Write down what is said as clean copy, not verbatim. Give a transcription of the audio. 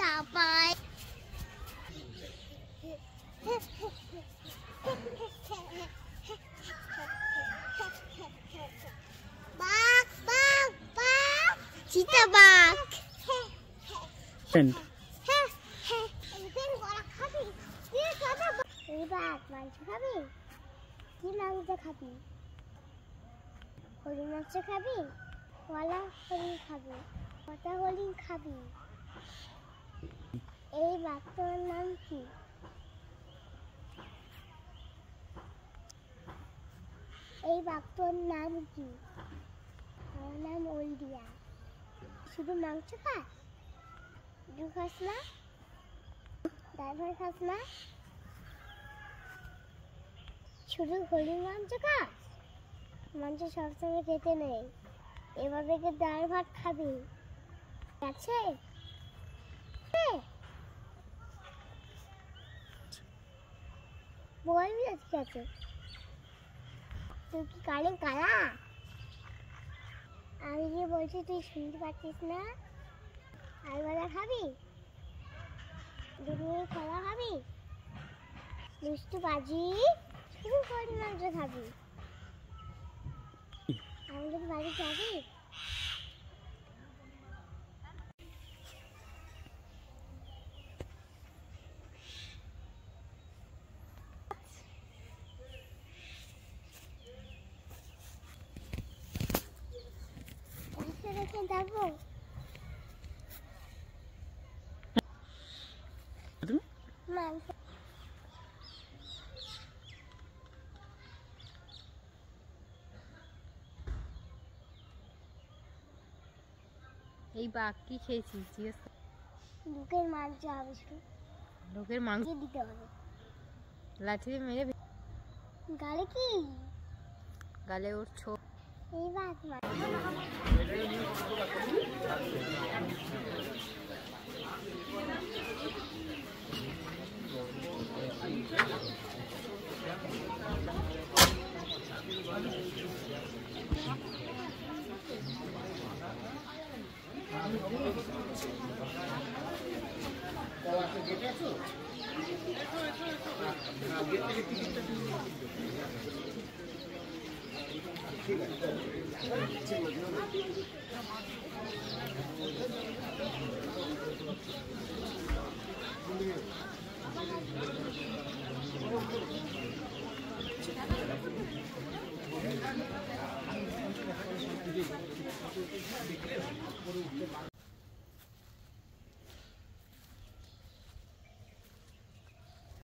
চাপাই বাঘ বাঘ বাঘ চিতাবাঘ মাংস খাবি কি মাংস খাবি হরিণ মাংস খাবি কলা হরিণ খাবি কটা হরিণ খাবি এই বাঘটার নাম কি এই বাঘটার নাম কি আমার নাম ওলদিয়া শুধু মাংস খাস দু খাস না ড্রাইভার খাস না শুধু হরিণ মাংস খাস মাংস সবসময় খেতে নেই এবার থেকে ডাল ভাত খাবি আছে বলবি ঠিক আছে তুই কি কানে কালা আমি যে বলছি তুই শুনতে পাচ্ছিস না আলুবাদা খাবি দুপুরে কলা খাবি মিষ্টি বাজি শুধু হরিণ মাংস খাবি আমাদের বাড়ি যাবি রেখে যাবো মাংস এই বাঘ কি খেয়েছিস জিজ্ঞেস লোকের মাংস হবে লোকের মাংস দিতে হবে লাঠি দিয়ে মেরে গালে কি গালে ওর ছো এই বাঘ ঠিক আছে